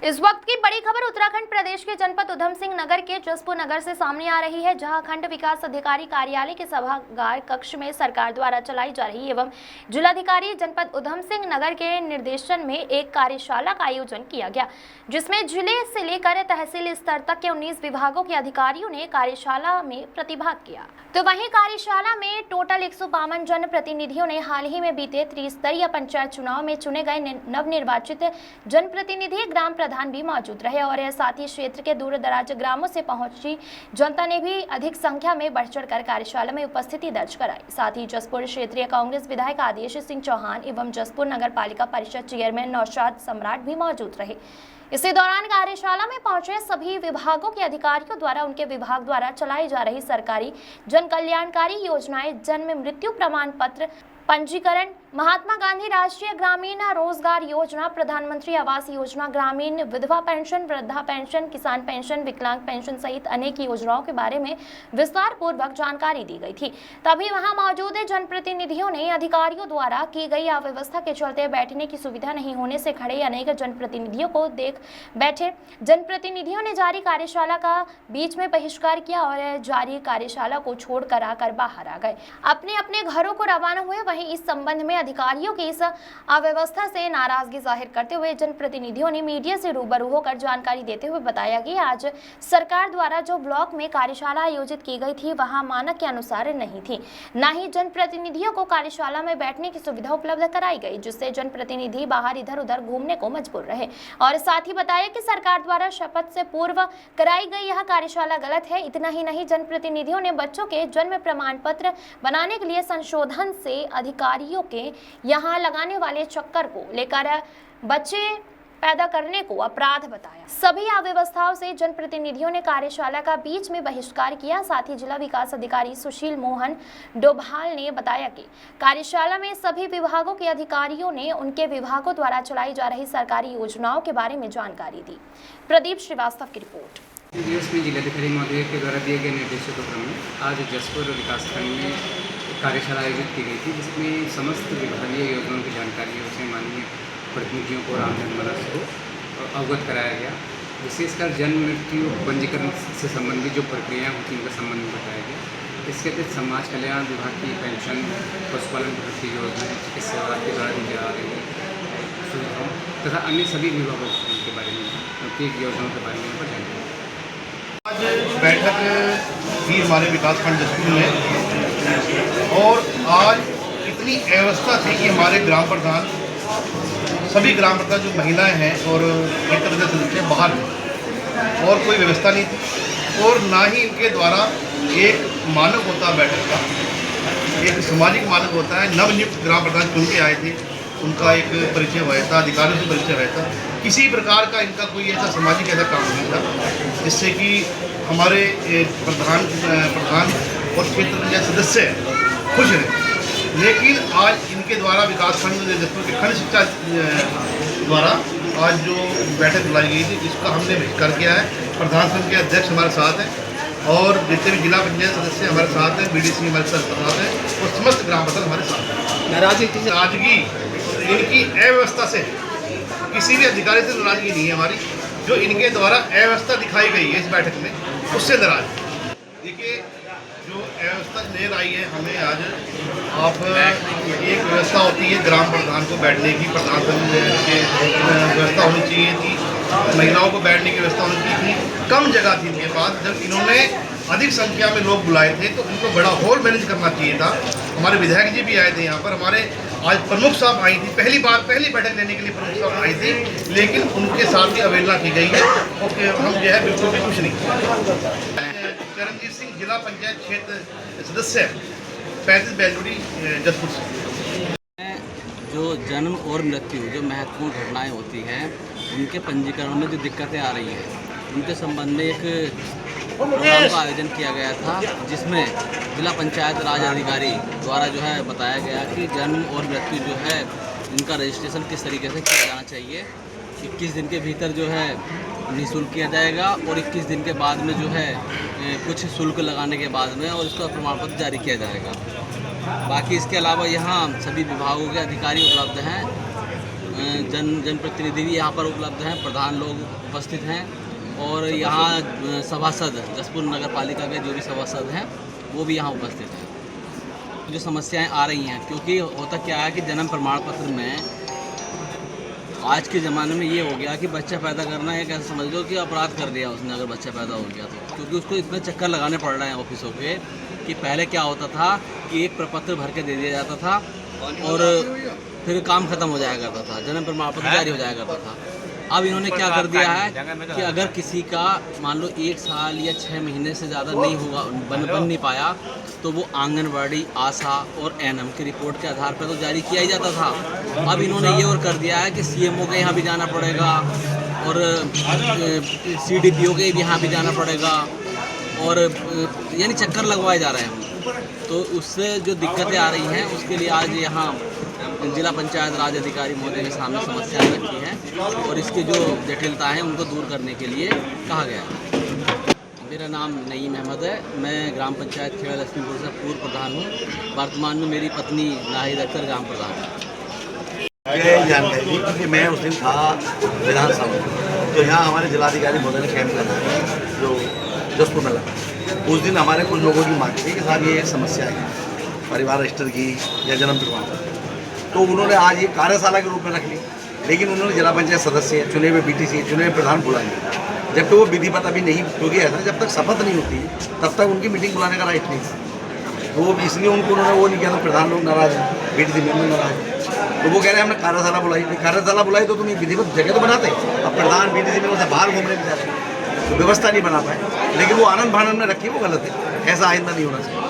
इस वक्त की बड़ी खबर उत्तराखंड प्रदेश के जनपद उधम सिंह नगर के जसपुर नगर से सामने आ रही है, जहां खंड विकास अधिकारी कार्यालय के सभागार कक्ष में सरकार द्वारा चलाई जा रही एवं जिलाधिकारी जनपद उधम सिंह नगर के निर्देशन में एक कार्यशाला का आयोजन किया गया, जिसमें जिले से लेकर तहसील स्तर तक के 19 विभागों के अधिकारियों ने कार्यशाला में प्रतिभाग किया। तो वहीं कार्यशाला में टोटल 152 जनप्रतिनिधियों ने हाल ही में बीते त्रिस्तरीय पंचायत चुनाव में चुने गए नवनिर्वाचित जनप्रतिनिधि ग्राम प्रधान भी मौजूद रहे और साथ ही क्षेत्र के दूर दराज ग्रामों से पहुंची जनता ने भी अधिक संख्या में बढ़ चढ़कर कार्यशाला में उपस्थिति दर्ज कराई। साथ ही जसपुर क्षेत्रीय कांग्रेस विधायक आदेश सिंह चौहान एवं जसपुर नगर पालिका परिषद चेयरमैन नौशाद सम्राट भी मौजूद रहे। इसी दौरान कार्यशाला में पहुंचे सभी विभागों के अधिकारियों द्वारा उनके विभाग द्वारा चलाई जा रही सरकारी जन कल्याणकारी योजनाएं, जन्म मृत्यु प्रमाण पत्र पंजीकरण, महात्मा गांधी राष्ट्रीय ग्रामीण रोजगार योजना, प्रधानमंत्री आवास योजना, ग्रामीण विधवा पेंशन, वृद्धा पेंशन, किसान पेंशन, विकलांग पेंशन सहित अनेक योजनाओं के बारे में विस्तार पूर्वक जानकारी दी गई थी। तभी वहां मौजूद जनप्रतिनिधियों ने अधिकारियों द्वारा की गई अव्यवस्था के चलते बैठने की सुविधा नहीं होने से खड़े अनेक जनप्रतिनिधियों को देख बैठे जनप्रतिनिधियों ने जारी कार्यशाला का बीच में बहिष्कार किया और जारी कार्यशाला को छोड़कर आकर बाहर आ गए, अपने अपने घरों को रवाना हुए। वहीं इस संबंध में अधिकारियों की इस अव्यवस्था से नाराजगी जाहिर करते हुए जनप्रतिनिधियों ने मीडिया से रूबरू होकर जानकारी देते हुए बताया कि आज सरकार द्वारा जो ब्लॉक में कार्यशाला आयोजित की गई थी वहां मानक के अनुसार नहीं थी, न ही जनप्रतिनिधियों को कार्यशाला में बैठने की सुविधा उपलब्ध कराई गई, जिससे जनप्रतिनिधि बाहर इधर उधर घूमने को मजबूर रहे। और साथ ही बताया कि सरकार द्वारा शपथ से पूर्व कराई गई यह कार्यशाला गलत है। इतना ही नहीं, जनप्रतिनिधियों ने बच्चों के जन्म प्रमाण पत्र बनाने के लिए संशोधन से अधिकारियों के यहां लगाने वाले चक्कर को लेकर बच्चे पैदा करने को अपराध बताया। सभी अव्यवस्थाओं से जनप्रतिनिधियों ने कार्यशाला का बीच में बहिष्कार किया। साथ ही जिला विकास अधिकारी सुशील मोहन डोभाल ने बताया कि कार्यशाला में सभी विभागों के अधिकारियों ने उनके विभागों द्वारा चलाई जा रही सरकारी योजनाओं के बारे में जानकारी दी। प्रदीप श्रीवास्तव की रिपोर्ट। में जिलाधिकारी महोदय के द्वारा दिए गए निर्देशों के क्रम में आज जसपुर विकासखंड में कार्यशाला आयोजित की गई थी, जिसमें समस्त विभागीय योजनाओं की जानकारियों से माननीय प्रतिनिधियों को और आम जनमानस को अवगत कराया गया। विशेषकर जन्म मृत्यु पंजीकरण से संबंधित जो प्रक्रियाएँ होती हैं उनका संबंध बताया गया। इसके तहत समाज कल्याण विभाग की पेंशन, पशुपालन भर्ती योजना, चिकित्सा विभाग के द्वारा दी जा रही सुविधाओं तथा अन्य सभी विभागों के बारे में उनकी योजनाओं के बारे में यहाँ पर जानकारी। आज बैठक थी हमारे विकासखंड जसपुर में और आज इतनी अव्यवस्था थी कि हमारे ग्राम प्रधान, सभी ग्राम प्रधान जो महिलाएं हैं और एक तरह से सदस्य बाहर हैं और कोई व्यवस्था नहीं थी और ना ही इनके द्वारा एक मानक होता है बैठक का, एक सामाजिक मानक होता है। नवनियुक्त ग्राम प्रधान चुन के आए थे, उनका एक परिचय हुआ था, अधिकारियों से परिचय हुआ था। किसी प्रकार का इनका कोई ऐसा सामाजिक ऐसा काम नहीं था जिससे कि हमारे प्रधान और क्षेत्र के सदस्य खुश रहे। लेकिन आज इनके द्वारा विकासखंड जसपुर के खंड शिक्षा द्वारा आज जो बैठक बुलाई गई थी, जिसका हमने बहिष्कार किया है। प्रधान संघ के अध्यक्ष हमारे साथ हैं और जितने भी जिला पंचायत सदस्य हमारे साथ हैं, BDC हमारे साथ हैं और समस्त ग्राम प्रधान हमारे साथ हैं। नाराजगी इनकी अव्यवस्था से, किसी भी अधिकारी से नाराजगी नहीं है हमारी, जो इनके द्वारा अव्यवस्था दिखाई गई है इस बैठक में, उससे नाराज। देखिए, जो अव्यवस्था लेकर आई है हमें आज, आप एक व्यवस्था होती है ग्राम प्रधान को बैठने की, प्रधान की व्यवस्था होनी चाहिए थी, महिलाओं को बैठने की व्यवस्था होनी चाहिए थी। कम जगह थी इनके पास। जब इन्होंने अधिक संख्या में लोग बुलाए थे तो उनको बड़ा हॉल मैनेज करना चाहिए था। हमारे विधायक जी भी आए थे यहाँ पर, हमारे आज प्रमुख साहब आई थी, पहली बैठक लेने के लिए प्रमुख साहब आई थी, लेकिन उनके साथ ही अवहेलना की गई है और हम जो है बिल्कुल भी कुछ नहीं। चरणजीत सिंह जिला पंचायत क्षेत्र सदस्य 35 बैलूडी जसपुर से। जो जन्म और मृत्यु जो महत्वपूर्ण घटनाएं होती हैं उनके पंजीकरण में जो दिक्कतें आ रही हैं, उनके संबंध में एक प्रोग्राम का आयोजन किया गया था, जिसमें जिला पंचायत राज अधिकारी द्वारा जो है बताया गया कि जन्म और मृत्यु जो है इनका रजिस्ट्रेशन किस तरीके से किया जाना चाहिए। 21 दिन के भीतर जो है निःशुल्क किया जाएगा और 21 दिन के बाद में जो है कुछ शुल्क लगाने के बाद में और इसका प्रमाण पत्र जारी किया जाएगा। बाकी इसके अलावा यहाँ सभी विभागों के अधिकारी उपलब्ध हैं जनप्रतिनिधि भी यहाँ पर उपलब्ध हैं, प्रधान लोग उपस्थित हैं और यहाँ सभासद जसपुर नगर पालिका के जो भी सभासद हैं वो भी यहाँ उपस्थित हैं। जो समस्याएं आ रही हैं, क्योंकि होता क्या है कि जन्म प्रमाण पत्र में आज के ज़माने में ये हो गया कि बच्चा पैदा करना एक ऐसा समझ लो कि अपराध कर दिया उसने अगर बच्चा पैदा हो गया तो, क्योंकि उसको इतने चक्कर लगाने पड़ रहे हैं ऑफिसों के कि पहले क्या होता था कि एक प्रपत्र भर के दे दिया जाता था और फिर काम खत्म हो जाया करता था, जन्म प्रमाण पत्र जारी हो जाया करता था। अब इन्होंने क्या कर दिया है कि अगर किसी का मान लो 1 साल या 6 महीने से ज़्यादा नहीं होगा बन नहीं पाया तो वो आंगनबाड़ी, आशा और एनएम की रिपोर्ट के आधार पर तो जारी किया ही जाता था। अब इन्होंने ये और कर दिया है कि सीएमओ के यहाँ भी जाना पड़ेगा और सीडीपीओ के यहाँ भी जाना पड़ेगा और यानी चक्कर लगवाए जा रहे हैं। तो उससे जो दिक्कतें आ रही हैं उसके लिए आज यहाँ जिला पंचायत राज अधिकारी महोदय के सामने समस्याएं रखी हैं और इसकी जो जटिलता है उनको दूर करने के लिए कहा गया है। मेरा नाम नईम अहमद है, मैं ग्राम पंचायत खेड़ा लक्ष्मीपुर से पूर्व प्रधान हूँ। वर्तमान में मेरी पत्नी नाहिद अख्तर ग्राम प्रधान है। ये जानकारी थी कि मैं उस दिन था विधानसभा तो यहाँ हमारे जिलाधिकारी महोदय ने कैंप लगाया जो जसपुर नगर। उस दिन हमारे कुछ लोगों की मांग थी कि साहब ये समस्या है परिवार रजिस्टर की या जन्म प्रमाण पत्र, तो उन्होंने आज ये कार्यशाला के रूप में रख ली। लेकिन उन्होंने जिला पंचायत सदस्य चुने हुए बीटीसी चुने हुए प्रधान बुलाएंगे, जब तक वो विधिवत अभी नहीं, क्योंकि ऐसा जब तक शपथ नहीं होती तब तक उनकी मीटिंग बुलाने का राइट नहीं। तो वो इसलिए उन्होंने वो नहीं किया, प्रधान लोग नाराज हैं, बीटीसी मेंबर नाराज हैं। तो वो कह रहे हैं हमने कार्यशाला बुलाई थी। कार्यशाला बुलाई तो तुम एक विधिवत जगह तो बनाते, अब प्रधान बीटीसी मेंबर से बाहर घूमने में जाते तो व्यवस्था नहीं बना पाए। लेकिन वो आनंद भानंद में रखी, वो गलत है, ऐसा आइंदा नहीं होना चाहिए।